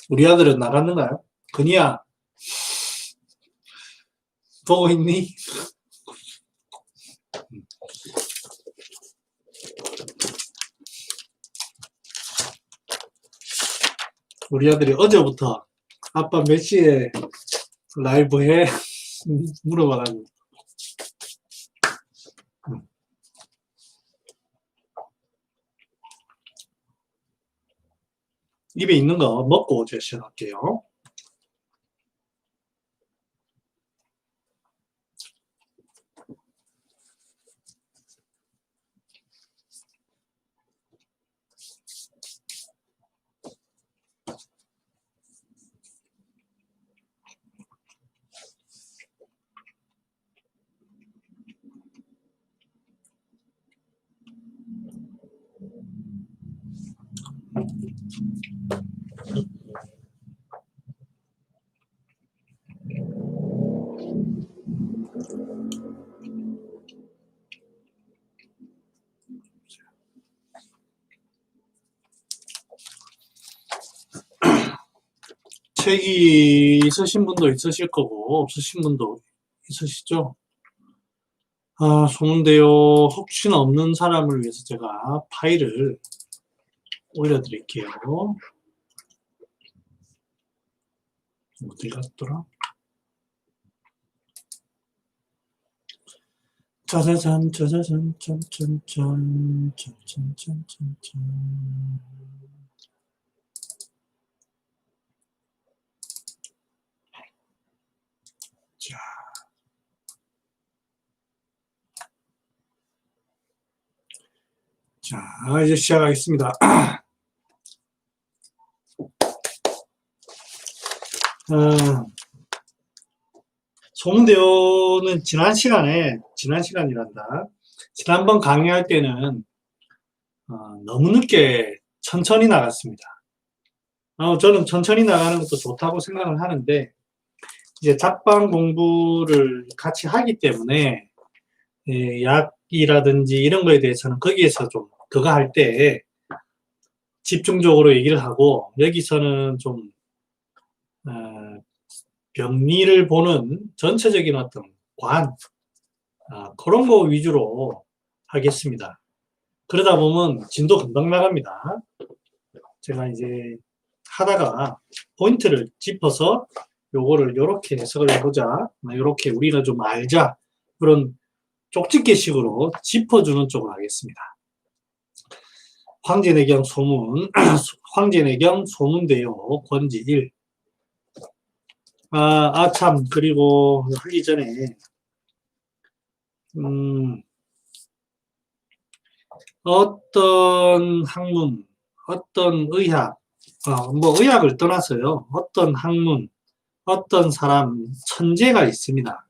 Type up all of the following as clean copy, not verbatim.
우리 아들은 나갔는가요? 건이야, 보고 있니? 우리 아들이 어제부터 아빠 몇 시에 라이브 해? 물어봐가지고. 입에 있는 거 먹고 제가 시작할게요. 책이 있으신 분도 있으실 거고 없으신 분도 있으시죠? 좋은데요. 혹시나 없는 사람을 위해서 제가 파일을 올려드릴게요. 어디 갔더라? 짜자잔, 짜자잔, 짠짠짠, 짠짠짠짠짠. 자, 이제 시작하겠습니다. 소문대요는 지난번 강의할 때는 너무 늦게 천천히 나갔습니다. 저는 천천히 나가는 것도 좋다고 생각을 하는데, 이제 잡방 공부를 같이 하기 때문에, 약이라든지 이런 거에 대해서는 거기에서 좀 그거 할 때 집중적으로 얘기를 하고, 여기서는 좀 병리를 보는 전체적인 어떤 그런 거 위주로 하겠습니다. 그러다 보면 진도 금방 나갑니다. 제가 이제 하다가 포인트를 짚어서 요거를 요렇게 해석을 해보자, 요렇게 우리가 좀 알자, 그런 쪽집게식으로 짚어주는 쪽으로 하겠습니다. 황제내경 소문, 황제내경 소문대요 권지 1. 참, 그리고 하기 전에 어떤 학문, 어떤 의학, 의학을 떠나서요, 어떤 학문, 어떤 사람, 천재가 있습니다.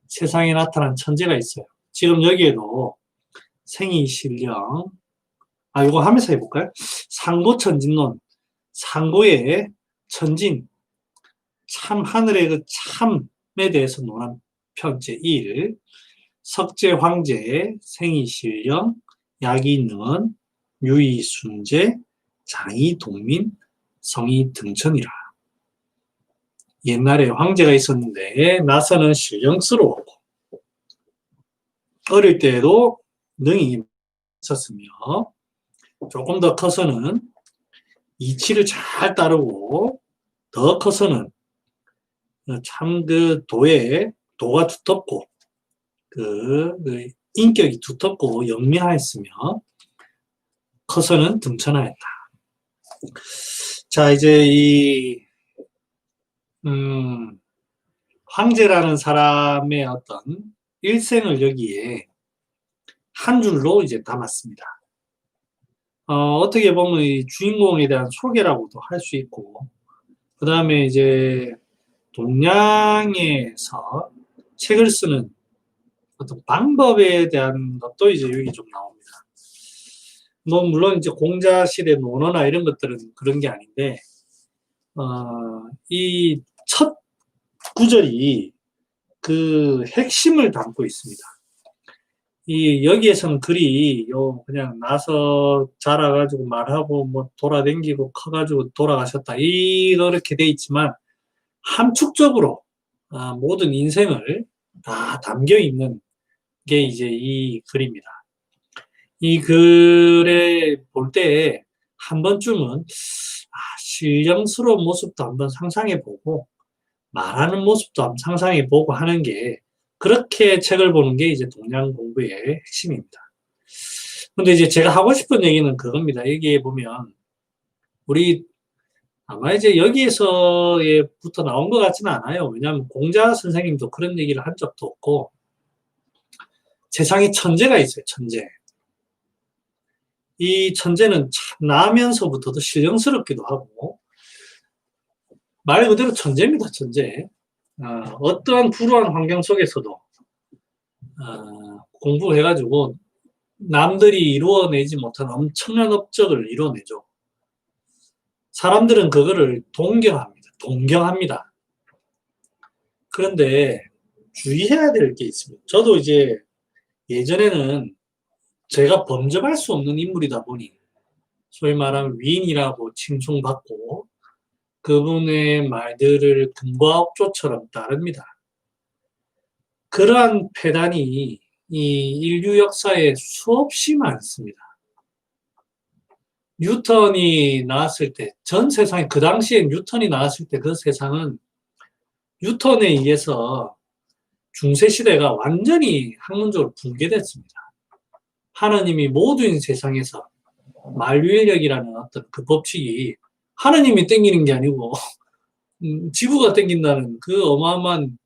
세상에 나타난 천재가 있어요. 지금 여기에도 생이실령, 이거 하면서 해볼까요? 상고천진론, 상고의 천진, 참 하늘의 그 참에 대해서 논한 편 제1, 석재 황제, 생이실령, 약이는, 유이순재, 장이동민, 성이등천이라. 옛날에 황제가 있었는데 나서는 실령스러웠고 어릴 때에도 능이 있었으며 조금 더 커서는 이치를 잘 따르고 더 커서는 참 그 도가 두텁고 그 인격이 두텁고 영리하였으며 커서는 등천하였다. 자, 이제 이 황제라는 사람의 어떤 일생을 여기에 한 줄로 이제 담았습니다. 어떻게 보면 이 주인공에 대한 소개라고도 할 수 있고, 그 다음에 이제 동양에서 책을 쓰는 어떤 방법에 대한 것도 이제 여기 좀 나옵니다. 물론 이제 공자실의 논어나 이런 것들은 그런 게 아닌데, 이 첫 구절이 그 핵심을 담고 있습니다. 여기에서는 글이 그냥 나서 자라가지고 말하고 뭐 돌아다니고 커가지고 돌아가셨다 이렇게 돼 있지만 함축적으로 모든 인생을 다 담겨 있는 게 이제 이 글입니다. 이 글에 볼 때 한 번쯤은 신령스러운 모습도 한번 상상해보고 말하는 모습도 한번 상상해보고 하는 게 그렇게 책을 보는 게 이제 동양 공부의 핵심입니다. 근데 이제 제가 하고 싶은 얘기는 그겁니다. 여기에 보면 우리 아마 이제 여기에서부터 나온 것 같지는 않아요. 왜냐하면 공자 선생님도 그런 얘기를 한 적도 없고 세상에 천재가 있어요. 천재. 이 천재는 참 나면서부터도 신령스럽기도 하고 말 그대로 천재입니다. 천재. 어떠한 불우한 환경 속에서도 공부해가지고 남들이 이루어내지 못한 엄청난 업적을 이루어내죠. 사람들은 그거를 동경합니다. 그런데 주의해야 될 게 있습니다. 저도 이제 예전에는 제가 범접할 수 없는 인물이다 보니 소위 말하면 위인이라고 칭송받고 그분의 말들을 금과 옥조처럼 따릅니다. 그러한 폐단이 이 인류 역사에 수없이 많습니다. 뉴턴이 나왔을 때, 전 세상에, 그 당시에 뉴턴이 나왔을 때 그 세상은 뉴턴에 의해서 중세시대가 완전히 학문적으로 붕괴됐습니다. 하느님이 모든 세상에서 만유인력이라는 어떤 그 법칙이 하느님이 땡기는 게 아니고 지구가 땡긴다는 그 어마어마한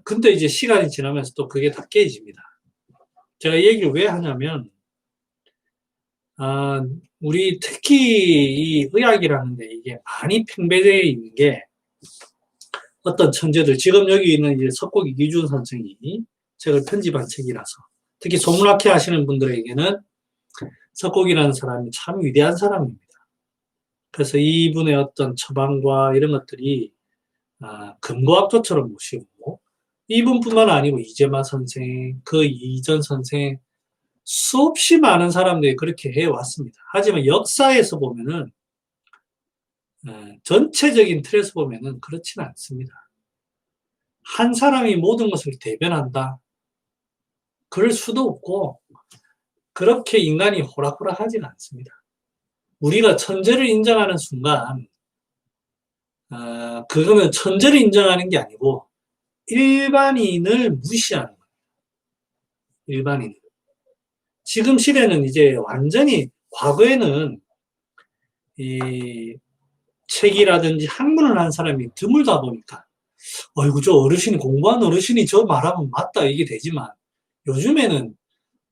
근데 이제 시간이 지나면서 또 그게 다 깨집니다. 제가 이 얘기를 왜 하냐면 우리 특히 이 의학이라는 데 이게 많이 팽배되어 있는 게 어떤 천재들 지금 여기 있는 이제 석곡 이기준 선생이 책을 편집한 책이라서 특히 소문학회 하시는 분들에게는 석곡이라는 사람이 참 위대한 사람입니다. 그래서 이분의 어떤 처방과 이런 것들이 금과학조처럼 모시고 이분뿐만 아니고 이재만 선생, 그 이전 선생 수없이 많은 사람들이 그렇게 해왔습니다. 하지만 역사에서 보면은 전체적인 틀에서 보면은 그렇지는 않습니다. 한 사람이 모든 것을 대변한다. 그럴 수도 없고 그렇게 인간이 호락호락하지는 않습니다. 우리가 천재를 인정하는 순간 그거는 천재를 인정하는 게 아니고 일반인을 무시하는 거예요. 일반인. 지금 시대는 이제 완전히 과거에는 이 책이라든지 학문을 한 사람이 드물다 보니까 어이구 저 어르신이 공부한 어르신이 저 말하면 맞다 이게 되지만 요즘에는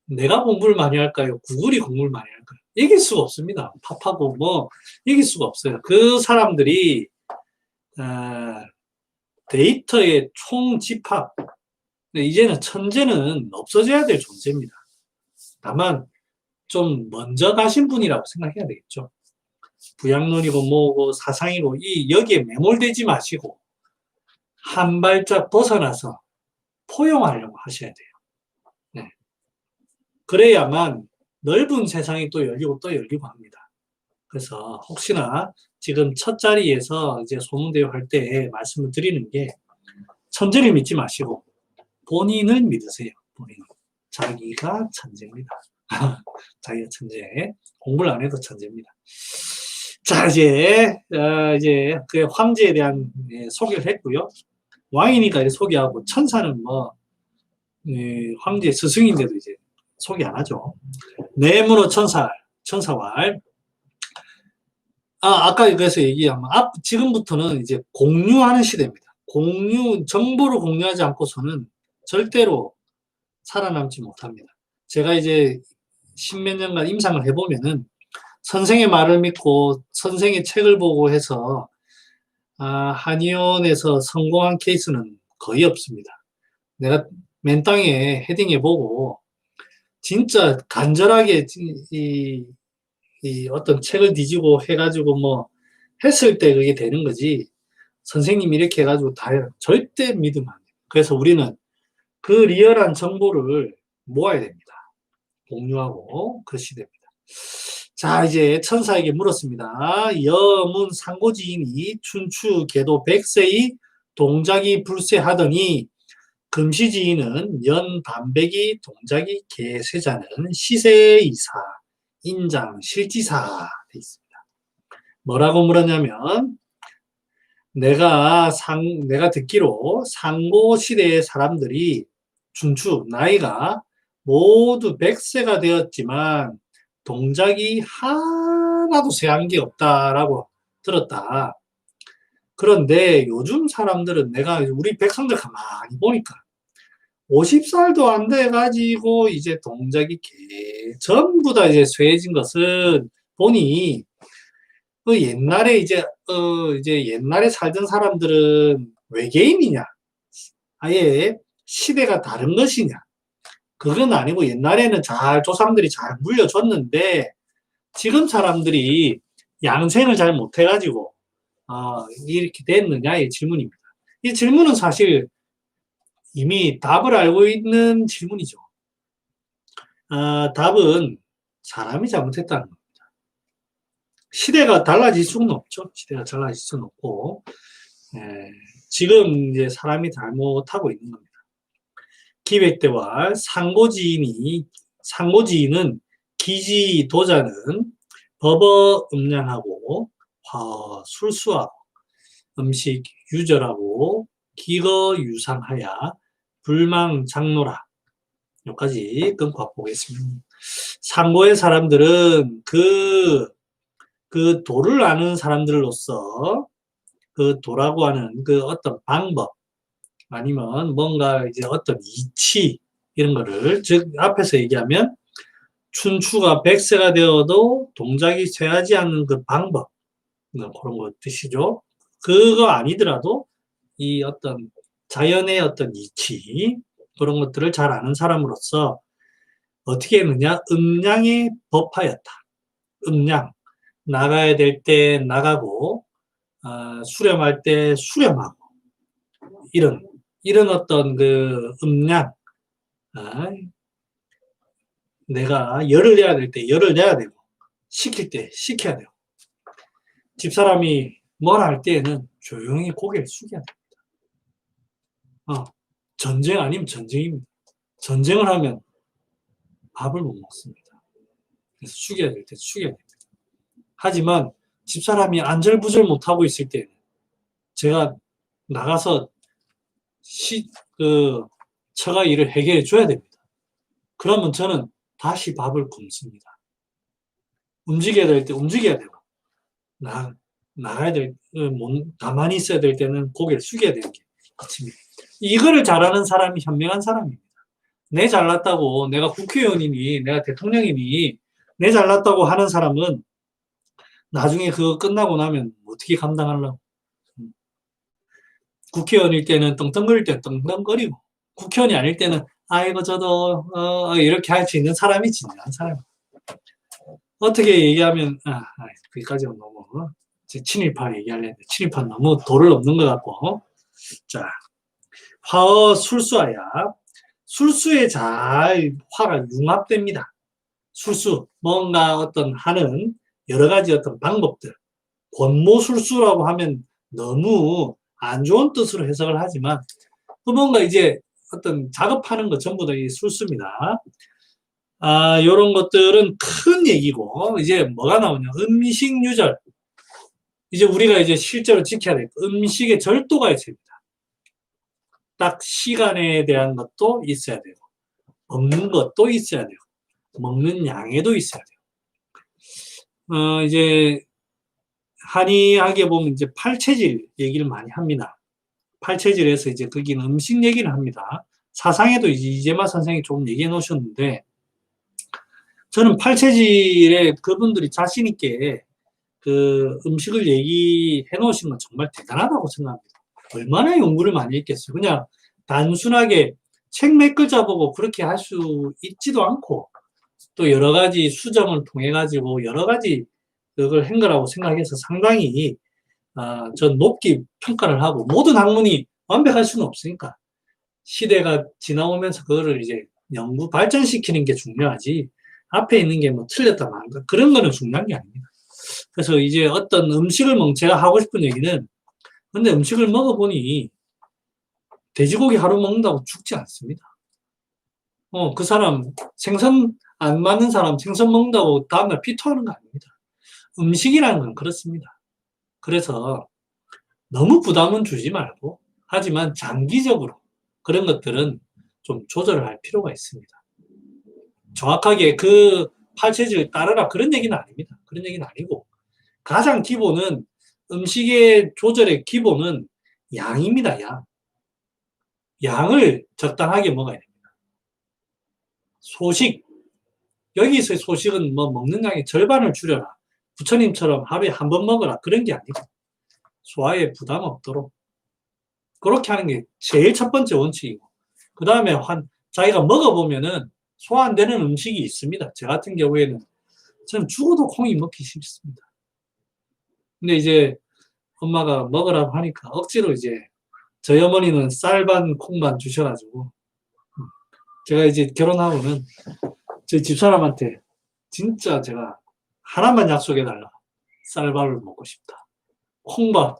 내가 공부를 많이 할까요? 구글이 공부를 많이 할까요? 이길 수가 없습니다. 팝하고 뭐 이길 수가 없어요. 그 사람들이 데이터의 총집합 이제는 천재는 없어져야 될 존재입니다. 다만 좀 먼저 가신 분이라고 생각해야 되겠죠. 부양론이고 뭐고 사상이고 여기에 매몰되지 마시고 한 발짝 벗어나서 포용하려고 하셔야 돼요. 네. 그래야만 넓은 세상이 또 열리고 합니다. 그래서 혹시나 지금 첫 자리에서 이제 소문대회 할 때 말씀을 드리는 게 천재를 믿지 마시고 본인을 믿으세요. 본인. 자기가 천재입니다. 자기가 천재. 공부를 안 해도 천재입니다. 자, 이제 그 황제에 대한 소개를 했고요. 왕이니까 소개하고 천사는 뭐 황제 스승인데도 이제 소개 안 하죠. 내문호 천사왈. 아까 그래서 얘기하면 지금부터는 이제 공유하는 시대입니다. 정보를 공유하지 않고서는 절대로 살아남지 못합니다. 제가 이제 십몇 년간 임상을 해보면은 선생의 말을 믿고 선생의 책을 보고 해서 한의원에서 성공한 케이스는 거의 없습니다. 내가 맨 땅에 헤딩해보고 진짜 간절하게 이 어떤 책을 뒤지고 해가지고 뭐 했을 때 그게 되는 거지 선생님이 이렇게 해가지고 다 절대 믿으면 안 돼요. 그래서 우리는 그 리얼한 정보를 모아야 됩니다. 공유하고 그 시대입니다. 자, 이제 천사에게 물었습니다. 여문 상고지인이 춘추 계도 백세의 동작이 불세하더니 금시지인은 연 반백이 동작이 개세자는 시세이사 인장 실지사 돼 있습니다. 뭐라고 물었냐면 내가 듣기로 상고 시대의 사람들이 춘추 나이가 모두 100세가 되었지만 동작이 하나도 세한 게 없다라고 들었다. 그런데 요즘 사람들은 내가 우리 백성들 가만히 보니까 50살도 안 돼가지고 이제 동작이 전부 다 이제 쇠해진 것은 보니 그 옛날에 이제 옛날에 살던 사람들은 외계인이냐 아예 시대가 다른 것이냐 그건 아니고 옛날에는 조상들이 잘 물려줬는데 지금 사람들이 양생을 잘 못해가지고 이렇게 됐느냐의 질문입니다. 이 질문은 사실 이미 답을 알고 있는 질문이죠. 답은 사람이 잘못했다는 겁니다. 시대가 달라질 수는 없죠. 시대가 달라질 수는 없고 지금 이제 사람이 잘못하고 있는 겁니다. 기백대활 상고지인은 기지도자는 법어 음량하고 술수하고 음식 유절하고 기거 유상하야 불망장노라. 여기까지 끊고 보겠습니다. 상고의 사람들은 그 도를 아는 사람들로서 그 도라고 하는 그 어떤 방법 아니면 뭔가 이제 어떤 이치 이런 거를 즉 앞에서 얘기하면 춘추가 100세가 되어도 동작이 쇠하지 않는 그 방법 그런 거 뜻이죠. 그거 아니더라도 이 어떤 자연의 어떤 이치 그런 것들을 잘 아는 사람으로서 어떻게 했느냐 음량의 법하였다. 음량 나가야 될 때 나가고 수렴할 때 수렴하고 이런 어떤 그 음량 내가 열을 내야 될 때 열을 내야 되고 시킬 때 시켜야 되고 집사람이 뭐라 할 때에는 조용히 고개를 숙여야 됩니다. 전쟁 아니면 전쟁입니다. 전쟁을 하면 밥을 못 먹습니다. 그래서 숙여야 될 때 숙여야 됩니다. 하지만 집사람이 안절부절 못하고 있을 때는 제가 나가서 처가 일을 해결해 줘야 됩니다. 그러면 저는 다시 밥을 굶습니다. 움직여야 될 때 움직여야 되고 나가야 될 가만히 있어야 될 때는 고개를 숙여야 되는 게 그렇습니다. 이거를 잘하는 사람이 현명한 사람입니다. 내 잘났다고 내가 국회의원이니 내가 대통령이니 내 잘났다고 하는 사람은 나중에 그거 끝나고 나면 어떻게 감당하려고. 국회의원일 때는 떵떵거릴 때 떵떵거리고 국회의원이 아닐 때는 아이고 저도 이렇게 할 수 있는 사람이 진정한 사람이에요. 어떻게 얘기하면 거기까지는 너무 친일파 얘기하려는데 친일파 너무 도를 넘는 것 같고 자 화어 술수하야 술수에 잘 화가 융합됩니다. 술수 뭔가 어떤 하는 여러 가지 어떤 방법들 권모술수라고 하면 너무 안 좋은 뜻으로 해석을 하지만 뭔가 이제 어떤 작업하는 것 전부 다 이 술수입니다. 요런 것들은 큰 얘기고 이제 뭐가 나오냐 음식 유절 이제 우리가 이제 실제로 지켜야 될 음식의 절도가 있어야 됩니다. 딱 시간에 대한 것도 있어야 되고 먹는 것도 있어야 되고 먹는 양에도 있어야 돼요. 이제 한의학에 보면 이제 팔체질 얘기를 많이 합니다. 팔체질에서 이제 거기는 음식 얘기를 합니다. 사상에도 이재마 선생이 조금 얘기해 놓으셨는데 저는 팔체질에 그분들이 자신 있게 그 음식을 얘기해 놓으신 건 정말 대단하다고 생각합니다. 얼마나 연구를 많이 했겠어요. 그냥 단순하게 책 몇 글자 보고 그렇게 할 수 있지도 않고 또 여러 가지 수정을 통해 가지고 여러 가지 그걸 한 거라고 생각해서 상당히 전 높게 평가를 하고 모든 학문이 완벽할 수는 없으니까 시대가 지나오면서 그거를 이제 연구 발전시키는 게 중요하지 앞에 있는 게 뭐 틀렸다 말다 그런 거는 중요한 게 아닙니다. 그래서 이제 어떤 음식을 제가 하고 싶은 얘기는 근데 음식을 먹어보니 돼지고기 하루 먹는다고 죽지 않습니다. 그 사람 생선 안 맞는 사람 생선 먹는다고 다음날 피토하는 거 아닙니다. 음식이라는 건 그렇습니다. 그래서 너무 부담은 주지 말고 하지만 장기적으로 그런 것들은 좀 조절을 할 필요가 있습니다. 정확하게 그 팔체질을 따르라 그런 얘기는 아닙니다. 그런 얘기는 아니고 가장 기본은 음식의 조절의 기본은 양입니다. 양을 적당하게 먹어야 됩니다. 소식 여기서의 소식은 뭐 먹는 양의 절반을 줄여라. 부처님처럼 하루에 한 번 먹어라. 그런 게 아니고 소화에 부담 없도록 그렇게 하는 게 제일 첫 번째 원칙이고 그 다음에 자기가 먹어보면은 소화 안 되는 음식이 있습니다. 저 같은 경우에는 저는 죽어도 콩이 먹기 싫습니다. 근데 이제 엄마가 먹으라고 하니까 억지로 이제 저희 어머니는 쌀 반 콩 반 주셔가지고 제가 이제 결혼하고는 저희 집사람한테 진짜 제가 하나만 약속해달라. 쌀밥을 먹고 싶다. 콩밥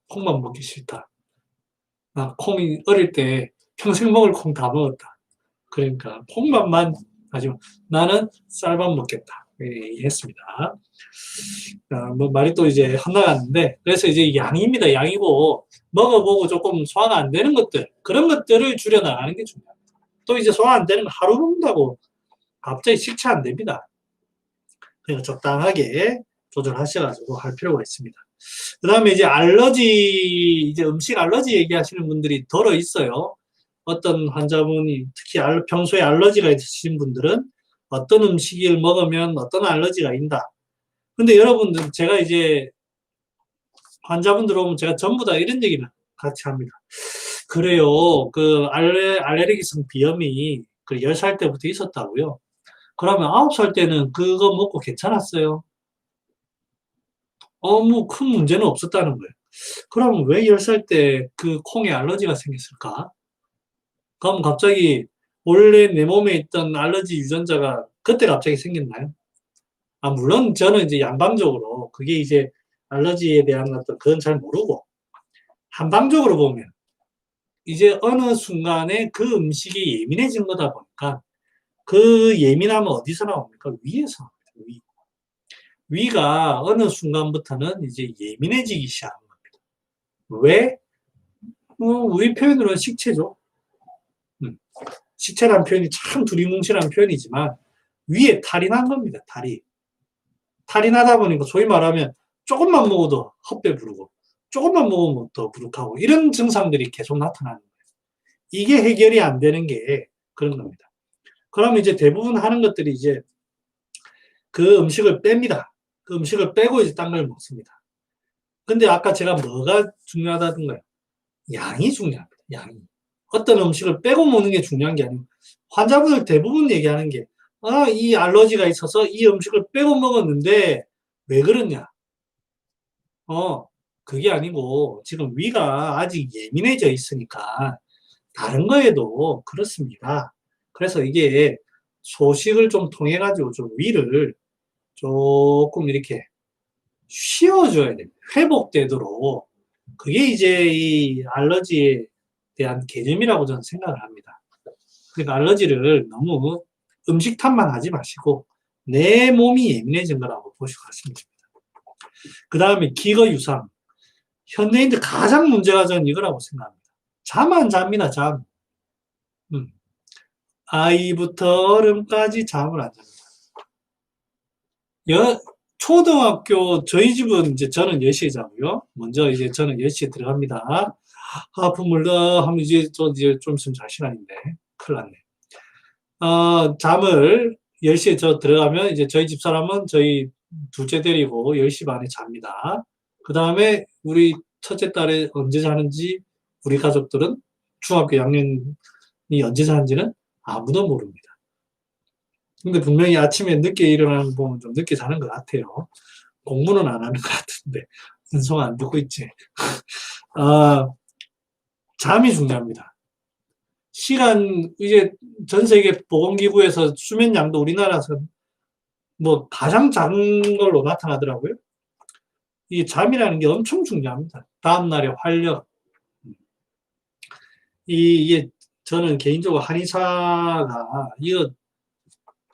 먹기 싫다. 나 콩이 어릴 때 평생 먹을 콩 다 먹었다. 그러니까 콩밥만 하지만 나는 쌀밥 먹겠다. 얘기했습니다. 뭐 말이 또 이제 헛나갔는데 그래서 이제 양입니다. 양이고 먹어보고 조금 소화가 안 되는 것들 그런 것들을 줄여나가는 게 중요합니다. 또 이제 소화 안 되는 거 하루 먹는다고 갑자기 식체 안 됩니다. 그러니까 적당하게 조절하셔가지고 할 필요가 있습니다. 그 다음에 이제 이제 음식 알러지 얘기하시는 분들이 덜어 있어요. 어떤 환자분이 특히 평소에 알러지가 있으신 분들은 어떤 음식을 먹으면 어떤 알러지가 있다. 근데 여러분들 제가 이제 환자분들 오면 제가 전부 다 이런 얘기를 같이 합니다. 그래요. 그 알레르기성 비염이 그 10살 때부터 있었다고요. 그러면 9살 때는 그거 먹고 괜찮았어요. 뭐 큰 문제는 없었다는 거예요. 그럼 왜 10살 때 그 콩에 알러지가 생겼을까? 그럼 갑자기 원래 내 몸에 있던 알러지 유전자가 그때 갑자기 생겼나요? 물론 저는 이제 양방적으로 그게 이제 알러지에 대한 어떤 그건 잘 모르고 한방적으로 보면 이제 어느 순간에 그 음식이 예민해진 거다 보니까 그 예민함은 어디서 나옵니까? 위에서 나옵니다. 위가 어느 순간부터는 이제 예민해지기 시작한 겁니다. 왜? 우리 표현으로는 식체죠. 식체란 표현이 참 두리뭉실한 표현이지만 위에 탈이 난 겁니다. 탈이 나다 보니까 소위 말하면 조금만 먹어도 헛배 부르고 조금만 먹으면 더 부룩하고 이런 증상들이 계속 나타나는 거예요. 이게 해결이 안 되는 게 그런 겁니다. 그러면 이제 대부분 하는 것들이 이제 그 음식을 뺍니다. 그 음식을 빼고 이제 딴 걸 먹습니다. 근데 아까 제가 뭐가 중요하다는 거예요? 양이 중요합니다. 양이. 어떤 음식을 빼고 먹는 게 중요한 게 아니고 환자분들 대부분 얘기하는 게 이 알러지가 있어서 이 음식을 빼고 먹었는데 왜 그러냐? 그게 아니고 지금 위가 아직 예민해져 있으니까 다른 거에도 그렇습니다. 그래서 이게 소식을 좀 통해 가지고 좀 위를 조금 이렇게 쉬어줘야 됩니다. 회복되도록. 그게 이제 이 알러지에 대한 개념이라고 저는 생각을 합니다. 그러니까 알러지를 너무 음식 탓만 하지 마시고 내 몸이 예민해진 거라고 보시고 하시면 됩니다. 그 다음에 기거유상. 현대인들 가장 문제가 저는 이거라고 생각합니다. 잠 안 잡니다. 잠. 아이부터 어른까지 잠을 안 잡니다. 초등학교 저희 집은 이제 저는 10시에 자고요. 먼저 이제 저는 10시에 들어갑니다. 부물다 하면 이제 좀 있으면 잘 시간인데 큰일 났네. 잠을 10시에 저 들어가면 이제 저희 집사람은 저희 둘째 데리고 10시 반에 잡니다. 그 다음에 우리 첫째 딸이 언제 자는지 우리 가족들은 중학교 학년이 언제 자는지는 아무도 모릅니다. 근데 분명히 아침에 늦게 일어나는 거 보면 좀 늦게 자는 것 같아요. 공부는 안 하는 것 같은데 은성아 안 듣고 있지? 잠이 중요합니다. 시간, 이제 전 세계 보건기구에서 수면 양도 우리나라에서 뭐 가장 작은 걸로 나타나더라고요. 이 잠이라는 게 엄청 중요합니다. 다음날의 활력. 이게 저는 개인적으로 한의사가 이거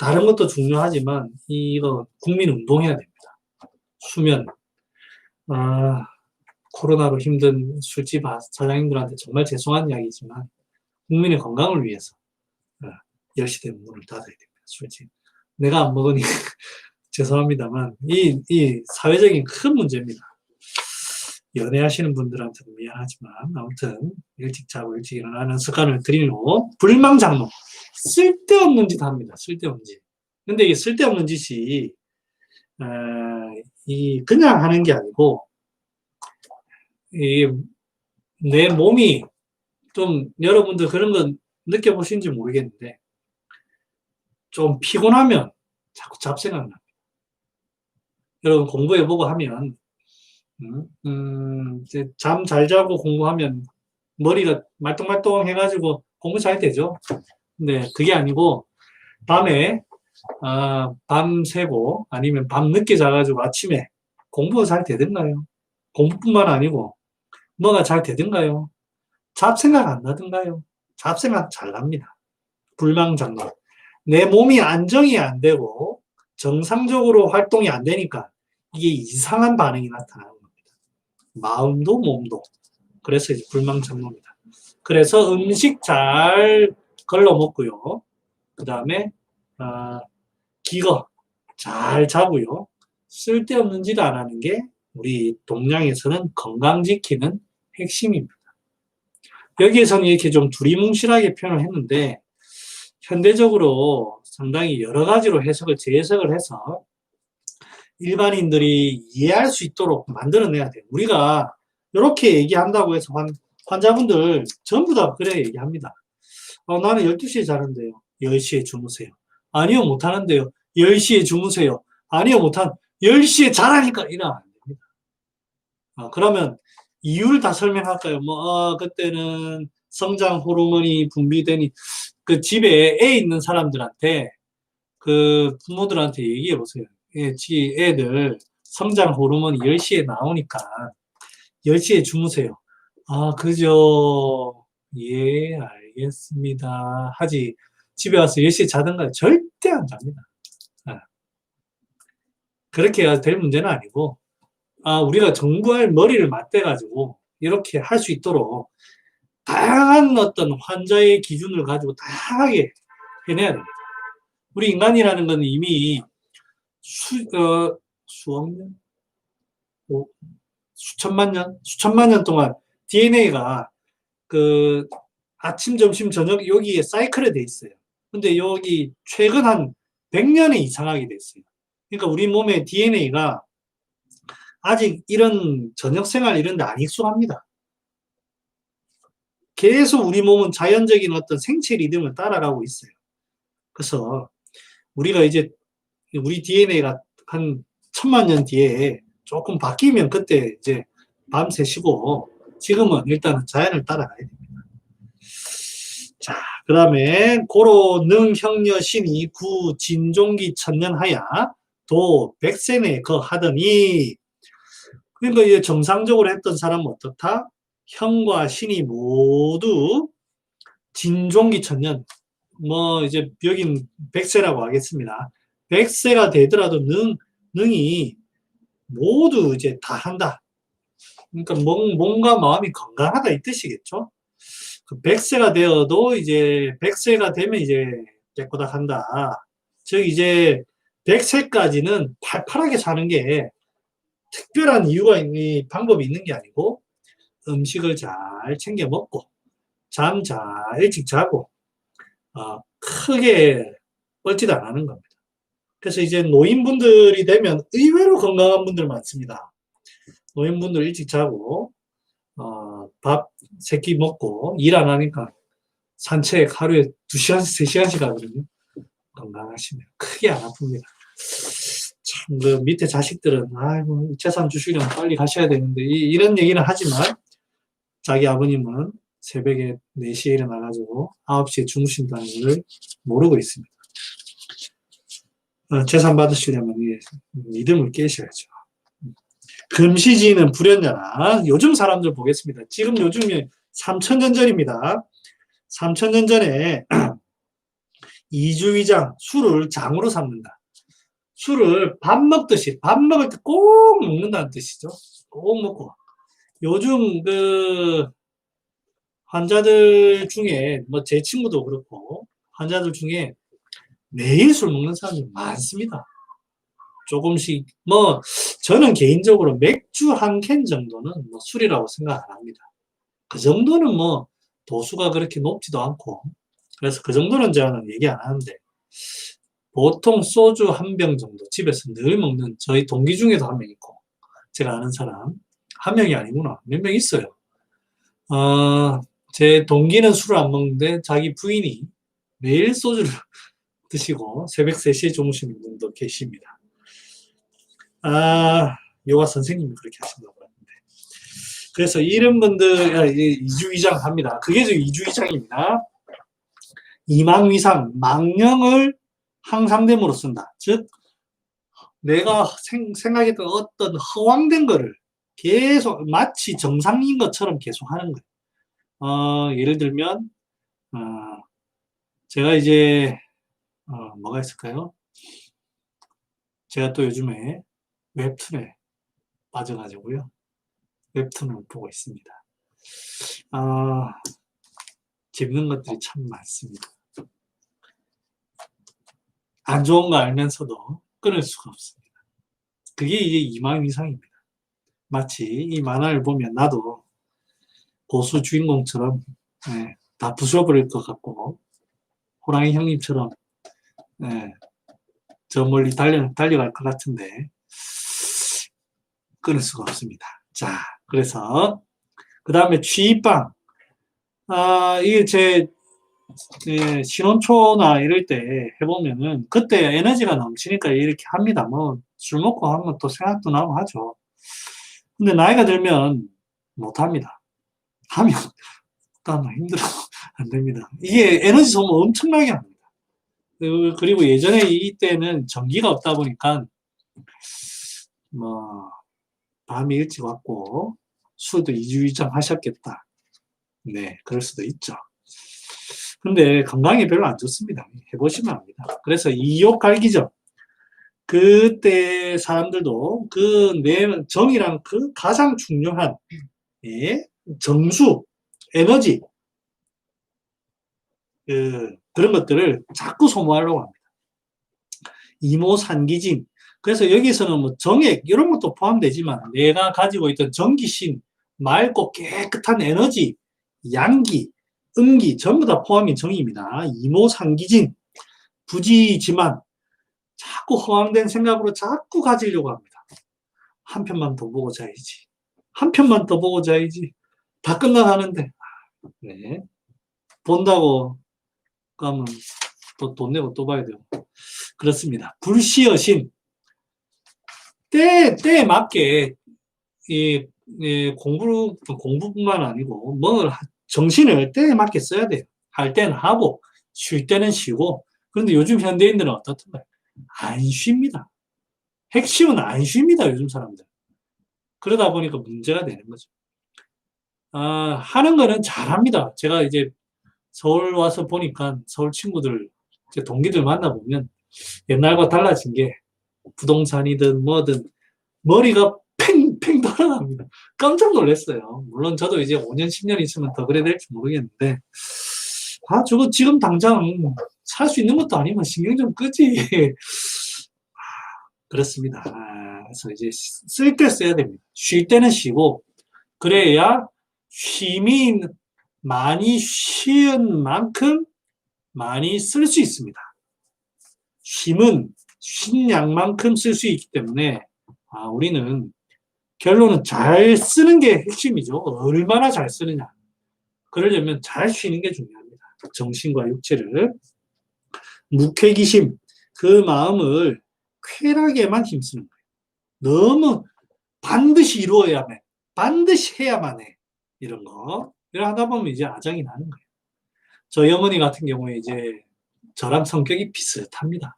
다른 것도 중요하지만 이거 국민 운동해야 됩니다. 수면. 코로나로 힘든 술집 사장님들한테 정말 죄송한 이야기지만 국민의 건강을 위해서 10시 되면 문을 닫아야 됩니다. 술집. 내가 안 먹으니 죄송합니다만 이 사회적인 큰 문제입니다. 연애하시는 분들한테는 미안하지만 아무튼 일찍 자고 일찍 일어나는 습관을 들이고 불망장로. 쓸데없는 짓 합니다. 쓸데없는 짓. 근데 이 쓸데없는 짓이 그냥 하는 게 아니고 내 몸이 좀 여러분들 그런 거 느껴보신지 모르겠는데 좀 피곤하면 자꾸 잡생각 납니다. 여러분 공부해보고 하면 잠 잘 자고 공부하면 머리가 말똥말똥 해가지고 공부 잘 되죠. 근데 그게 아니고 밤에 밤 새고 아니면 밤 늦게 자가지고 아침에 공부가 잘 되던가요? 공부뿐만 아니고 뭐가 잘 되던가요? 잡생각 안 나던가요? 잡생각 잘 납니다. 불망장로. 내 몸이 안정이 안 되고 정상적으로 활동이 안 되니까 이게 이상한 반응이 나타나는 겁니다. 마음도 몸도. 그래서 이제 불망장로입니다. 그래서 음식 잘 걸러 먹고요. 그 다음에 기거 잘 자고요. 쓸데없는 짓 안 하는 게 우리 동양에서는 건강 지키는 핵심입니다. 여기에서는 이렇게 좀 두리뭉실하게 표현을 했는데 현대적으로 상당히 여러 가지로 재해석을 해서 일반인들이 이해할 수 있도록 만들어내야 돼요. 우리가 이렇게 얘기한다고 해서 환자분들 전부 다 그래 얘기합니다. 나는 12시에 자는데요. 10시에 주무세요. 아니요, 못하는데요. 10시에 주무세요. 아니요, 10시에 자라니까 이러면 안 됩니다. 그러면 이유를 다 설명할까요? 그때는 성장 호르몬이 분비되니, 그 집에 애 있는 사람들한테, 그 부모들한테 얘기해 보세요. 애들 성장 호르몬이 10시에 나오니까 10시에 주무세요. 그죠. 예, 알겠습니다. 하지. 집에 와서 10시에 자든가 절대 안 잡니다. 그렇게 될 문제는 아니고, 우리가 정부의 머리를 맞대가지고 이렇게 할 수 있도록 다양한 어떤 환자의 기준을 가지고 다양하게 해내야 됩니다. 우리 인간이라는 건 이미 수억 년? 수천만 년 동안 DNA가 그 아침, 점심, 저녁 여기에 사이클에 돼 있어요. 근데 여기 최근 한 100년에 이상하게 됐어요. 그러니까 우리 몸의 DNA가 아직 이런 저녁 생활 이런 데 안 익숙합니다. 계속 우리 몸은 자연적인 어떤 생체 리듬을 따라가고 있어요. 그래서 우리가 이제 우리 DNA가 한 1000만 년 뒤에 조금 바뀌면 그때 이제 밤새 쉬고 지금은 일단은 자연을 따라가야 됩니다. 자, 그 다음에 고로 능 형녀 신이 구 진종기 천년하야 도 백세네 거 하더니 그러니까 이제 정상적으로 했던 사람은 어떻다? 형과 신이 모두 진종기 천년 이제 여긴 백세라고 하겠습니다. 백세가 되더라도 능이 모두 이제 다 한다. 그러니까 몸과 마음이 건강하다 이 뜻이겠죠. 그 100세가 되어도 이제 100세가 되면 이제 깨꼬닥한다. 즉 이제 100세까지는 팔팔하게 사는 게 특별한 이유가 방법이 있는 게 아니고 음식을 잘 챙겨 먹고 잠 잘 일찍 자고 크게 뻘짓 안 하는 겁니다. 그래서 이제 노인분들이 되면 의외로 건강한 분들 많습니다. 노인분들 일찍 자고 밥 3끼 먹고 일 안 하니까 산책 하루에 2시간씩 3시간씩 하거든요. 건강하시면 크게 안 아픕니다. 참 그 밑에 자식들은 재산 주시려면 빨리 가셔야 되는데 이런 얘기는 하지만 자기 아버님은 새벽에 4시에 일어나가지고 9시에 주무신다는 걸 모르고 있습니다. 재산 받으시려면 믿음을 깨셔야죠. 금시지는 불연자라. 요즘 사람들 보겠습니다. 지금 요즘에 3000년 전입니다. 3000년 전에 이주의장, 술을 장으로 삼는다. 술을 밥 먹듯이, 밥 먹을 때 꼭 먹는다는 뜻이죠. 꼭 먹고. 요즘 환자들 중에, 뭐 제 친구도 그렇고, 환자들 중에 매일 술 먹는 사람이 많습니다. 조금씩, 저는 개인적으로 맥주 한 캔 정도는 술이라고 생각 안 합니다. 그 정도는 도수가 그렇게 높지도 않고, 그래서 그 정도는 저는 얘기 안 하는데, 보통 소주 한 병 정도 집에서 늘 먹는 저희 동기 중에도 한 명 있고, 제가 아는 사람, 한 명이 아니구나. 몇 명 있어요. 제 동기는 술을 안 먹는데 자기 부인이 매일 소주를 드시고 새벽 3시에 주무시는 분도 계십니다. 요가 선생님이 그렇게 하신다고 하는데. 그래서 이런 분들, 이주의장 합니다. 그게 저 이주의장입니다. 이망위상, 망령을 항상됨으로 쓴다. 즉, 내가 생각했던 어떤 허황된 거를 계속 마치 정상인 것처럼 계속 하는 거예요. 예를 들면, 제가 이제, 뭐가 있을까요? 제가 또 요즘에 웹툰에 빠져가지고요. 웹툰을 보고 있습니다. 재밌는 것들이 참 많습니다. 안 좋은 거 알면서도 끊을 수가 없습니다. 그게 이제 이망위상입니다. 마치 이 만화를 보면 나도 고수 주인공처럼 다 부숴버릴 것 같고 호랑이 형님처럼 저 멀리 달려갈 것 같은데 끊을 수가 없습니다. 자, 그래서 그 다음에 취입방. 이게 제 신혼초나 이럴 때 해보면은 그때 에너지가 넘치니까 이렇게 합니다. 술 먹고 하면 또 생각도 나고 하죠. 근데 나이가 들면 못합니다. 하면 또 힘들어. 안 됩니다. 이게 에너지 소모 엄청나게 합니다. 그리고 예전에 이때는 전기가 없다 보니까 밤이 일찍 왔고 술도 이주의장 하셨겠다. 네, 그럴 수도 있죠. 근데 건강에 별로 안 좋습니다. 해보시면 압니다. 그래서 이욕갈기죠. 그때 사람들도 정이랑 그 가장 중요한 정수, 에너지 그런 것들을 자꾸 소모하려고 합니다. 이모산기진. 그래서 여기서는 정액 이런 것도 포함되지만 내가 가지고 있던 전기신, 맑고 깨끗한 에너지, 양기, 음기 전부 다 포함인 정입니다. 이모산기진. 부지지만 자꾸 허황된 생각으로 자꾸 가지려고 합니다. 한 편만 더 보고 자야지. 한 편만 더 보고 자야지. 다 끝나가는데. 네. 본다고 가면 또 돈 내고 또 봐야 되고. 그렇습니다. 불시여신. 때에 맞게 공부뿐만 아니고 정신을 때에 맞게 써야 돼요. 할 때는 하고 쉴 때는 쉬고. 그런데 요즘 현대인들은 어떻던가요? 안 쉽니다. 핵심은 안 쉽니다. 요즘 사람들. 그러다 보니까 문제가 되는 거죠. 하는 거는 잘합니다. 제가 이제 서울 와서 보니까 서울 친구들, 제 동기들 만나보면 옛날과 달라진 게 부동산이든 뭐든 머리가 팽팽 돌아갑니다. 깜짝 놀랐어요. 물론 저도 이제 5년, 10년 있으면 더 그래 될지 모르겠는데, 저거 지금 당장 살 수 있는 것도 아니면 신경 좀 끄지. 그렇습니다. 그래서 이제 쓸 때 써야 됩니다. 쉴 때는 쉬고, 그래야 쉼이 많이 쉬은 만큼 많이 쓸 수 있습니다. 쉼은 쉰 양만큼 쓸 수 있기 때문에 우리는 결론은 잘 쓰는 게 핵심이죠. 얼마나 잘 쓰느냐. 그러려면 잘 쉬는 게 중요합니다. 정신과 육체를. 무쾌기심, 그 마음을 쾌락에만 힘쓰는 거예요. 너무 반드시 이루어야만 해. 반드시 해야만 해. 이런 거. 이래 하다 보면 이제 아장이 나는 거예요. 저희 어머니 같은 경우에 이제 저랑 성격이 비슷합니다.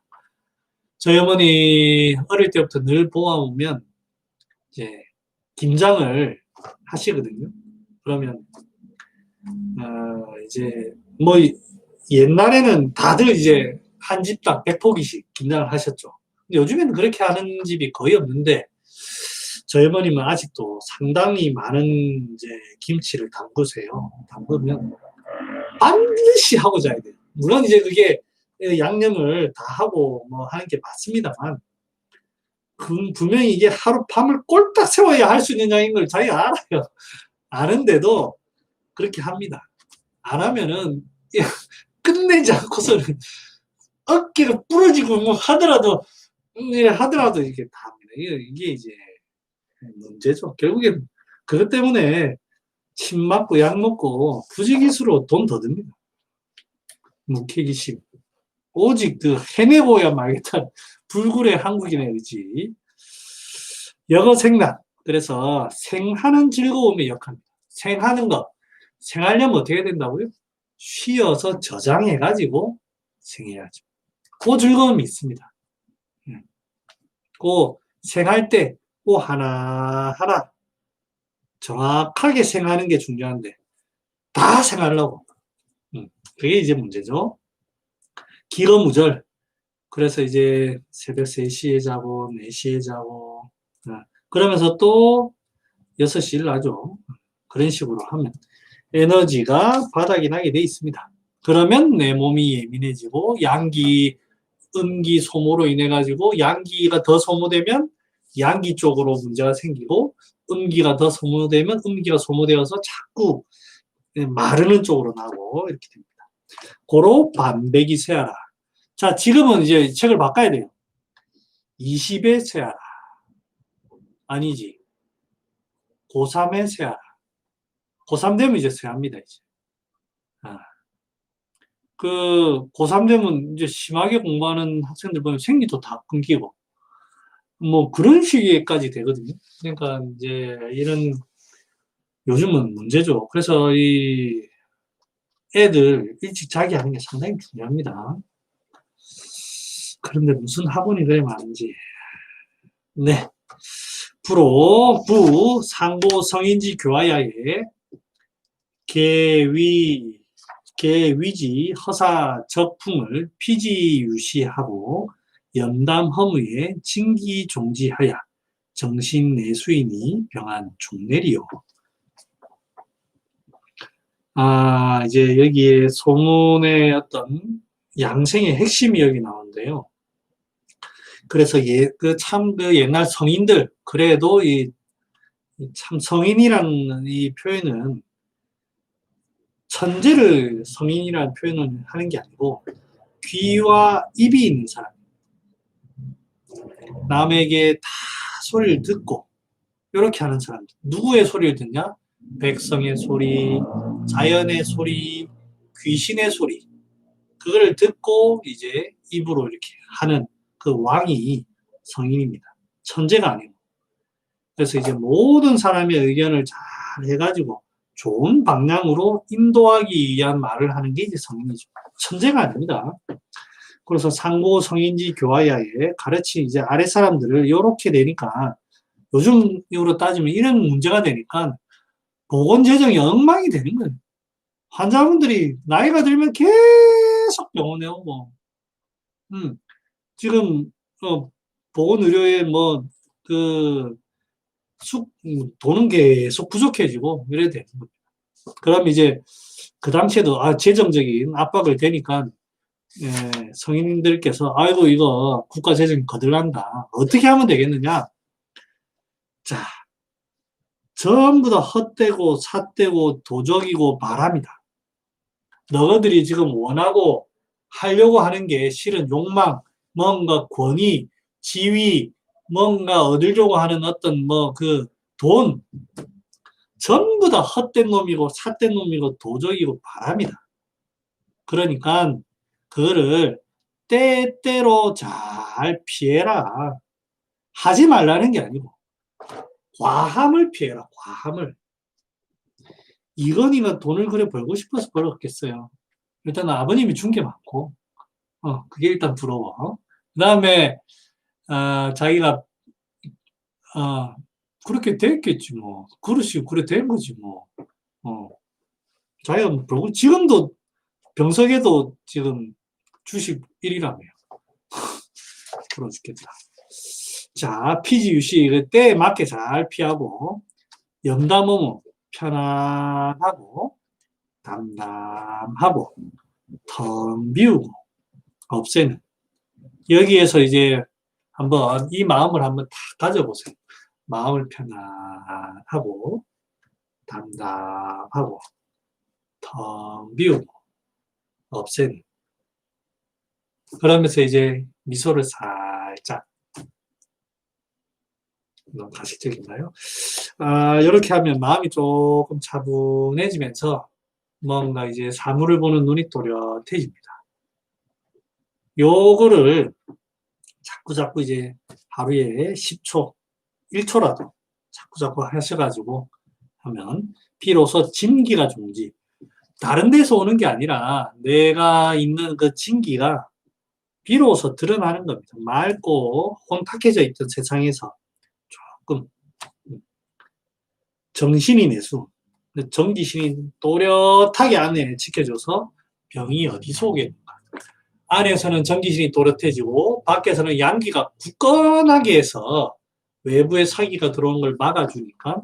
저희 어머니 어릴 때부터 늘 보아오면 이제 김장을 하시거든요. 그러면 이제 뭐 옛날에는 다들 이제 한 집당 100포기씩 김장을 하셨죠. 근데 요즘에는 그렇게 하는 집이 거의 없는데 저희 어머님은 아직도 상당히 많은 이제 김치를 담그세요. 담그면 반드시 하고 자야 돼요. 물론 이제 그게 양념을 다 하고 뭐 하는 게 맞습니다만 분명히 이게 하루 밤을 꼴딱 세워야 할 수 있는 양인 걸 자기가 알아요. 아는데도 그렇게 합니다. 안 하면은 끝내지 않고서는 어깨가 부러지고 뭐 하더라도 하더라도 이게 다 합니다. 이게 이제 문제죠. 결국엔 그것 때문에 침 맞고 약 먹고 부지기수로 돈 더 듭니다. 묵히기심. 오직 그 해내고야 말겠다. 불굴의 한국인의 의지. 여거생란. 그래서 생하는 즐거움에 역합니다. 생하는 거. 생하려면 어떻게 된다고요? 쉬어서 저장해가지고 생해야죠. 그 즐거움이 있습니다. 그 생할 때 그 하나하나 정확하게 생하는 게 중요한데 다 생하려고. 그게 이제 문제죠. 기거무절. 그래서 이제 새벽 3시에 자고 4시에 자고 그러면서 또 6시를 나죠. 그런 식으로 하면 에너지가 바닥이 나게 돼 있습니다. 그러면 내 몸이 예민해지고 양기, 음기 소모로 인해 가지고 양기가 더 소모되면 양기 쪽으로 문제가 생기고 음기가 더 소모되면 음기가 소모되어서 자꾸 마르는 쪽으로 나고 이렇게 됩니다. 고로 반백이 쇠하라. 자, 지금은 이제 책을 바꿔야 돼요. 20에 쇠하라. 아니지. 고3에 쇠하라. 고3 되면 이제 쇠합니다, 이제. 고3 되면 이제 심하게 공부하는 학생들 보면 생리도 다 끊기고, 뭐 그런 시기까지 되거든요. 그러니까 이제 이런, 요즘은 문제죠. 그래서 이 애들 일찍 자기 하는 게 상당히 중요합니다. 그런데 무슨 학원이 그래 많은지. 네. 부, 상고 성인지 교화야에 계위지 허사 적풍을 피지유시하고 염담 허무에 징기종지하야 정신내수이니 병한 종내리요. 이제 여기에 소문의 어떤 양생의 핵심이 여기 나오는데요. 그래서 그 옛날 성인들, 그래도 참 성인이라는 이 표현은 천재를 성인이라는 표현을 하는 게 아니고 귀와 입이 있는 사람, 남에게 다 소리를 듣고 이렇게 하는 사람. 누구의 소리를 듣냐? 백성의 소리, 자연의 소리, 귀신의 소리. 그거를 듣고 이제 입으로 이렇게 하는 그 왕이 성인입니다. 천재가 아니고. 그래서 이제 모든 사람의 의견을 잘 해가지고 좋은 방향으로 인도하기 위한 말을 하는 게 이제 성인이죠. 천재가 아닙니다. 그래서 상고 성인지 교화야에 가르친 이제 아랫사람들을 이렇게 되니까 요즘으로 따지면 이런 문제가 되니까 보건재정이 엉망이 되는 거예요. 환자분들이 나이가 들면 계속 병원에 오고, 지금, 보건의료에 돈은 계속 부족해지고, 이래야 되는 거예요. 그럼 이제, 그 당시에도, 재정적인 압박을 되니까, 성인들께서, 아이고, 이거 국가 재정이 거들난다. 어떻게 하면 되겠느냐? 자, 전부 다 헛되고, 삿되고, 도적이고, 바람이다. 너희들이 지금 원하고 하려고 하는 게 실은 욕망, 뭔가 권위, 지위, 뭔가 얻으려고 하는 어떤 돈, 전부 다 헛된 놈이고 삿된 놈이고 도적이고 바람이다. 그러니까 그거를 때때로 잘 피해라. 하지 말라는 게 아니고 과함을 피해라. 과함을. 이건희가 돈을 그래 벌고 싶어서 벌었겠어요. 일단 아버님이 준 게 많고, 그게 일단 부러워. 그 다음에, 자기가, 그렇게 됐겠지, 뭐. 그릇이 그래 된 거지, 뭐. 자기가 뭐 벌고, 지금도, 병석에도 지금 주식 1위라며요. 부러워 죽겠다. 자, 피지, 유시, 때에 맞게 잘 피하고, 염담어무, 편안하고, 담담하고, 텅 비우고, 없애는. 여기에서 이제 한번 이 마음을 한번 다 가져보세요. 마음을 편안하고, 담담하고, 텅 비우고, 없애는. 그러면서 이제 미소를 살짝, 너무 가식적인가요? 이렇게 하면 마음이 조금 차분해지면서 뭔가 이제 사물을 보는 눈이 또렷해집니다. 요거를 자꾸 이제 하루에 10초, 1초라도 자꾸 하셔가지고 하면 비로소 진기가 종지. 다른 데서 오는 게 아니라 내가 있는 그 진기가 비로소 드러나는 겁니다. 맑고 혼탁해져 있던 세상에서 조금 정신이 내수, 정기신이 또렷하게 안에 지켜줘서 병이 어디서 오겠는가. 안에서는 정기신이 또렷해지고 밖에서는 양기가 굳건하게 해서 외부의 사기가 들어오는 걸 막아주니까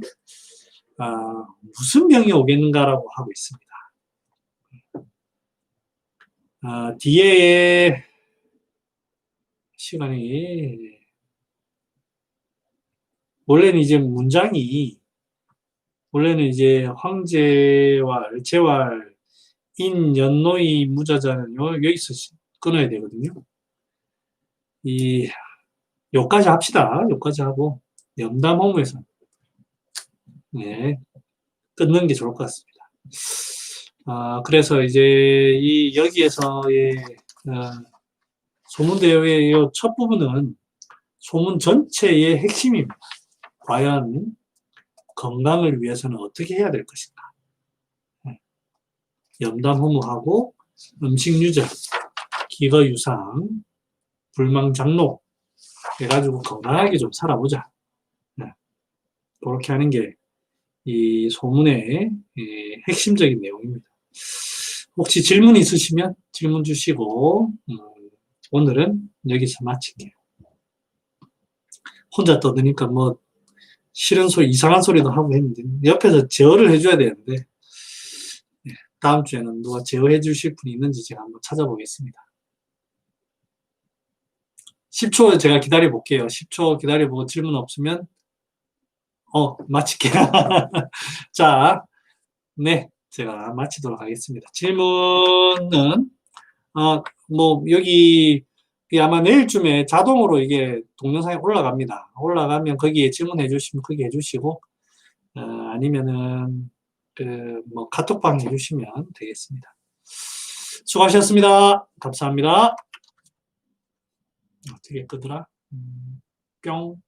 무슨 병이 오겠는가라고 하고 있습니다. 뒤에 시간이 원래는 이제 황제와 재활 인연노이 무자자는 여기서 끊어야 되거든요. 요까지 합시다. 요까지 하고 염담호무에서 끊는 게 좋을 것 같습니다. 그래서 이제 여기에서의 소문대요의 첫 부분은 소문 전체의 핵심입니다. 과연 건강을 위해서는 어떻게 해야 될 것인가. 염담호무하고 음식유절, 기거유상, 불망장로 해가지고 건강하게 좀 살아보자. 그렇게 하는 게 이 소문의 핵심적인 내용입니다. 혹시 질문 있으시면 질문 주시고 오늘은 여기서 마칠게요. 혼자 떠드니까 뭐 싫은 소리, 이상한 소리도 하고 했는데 옆에서 제어를 해줘야 되는데 다음 주에는 누가 제어해 주실 분이 있는지 제가 한번 찾아보겠습니다. 10초 제가 기다려 볼게요. 10초 기다려보고 질문 없으면 마칠게요. 자, 네, 제가 마치도록 하겠습니다. 질문은 여기 아마 내일쯤에 자동으로 이게 동영상에 올라갑니다. 올라가면 거기에 질문해 주시면 거기 해주시고 아니면은 카톡방 해주시면 되겠습니다. 수고하셨습니다. 감사합니다. 어떻게 끄더라? 뿅.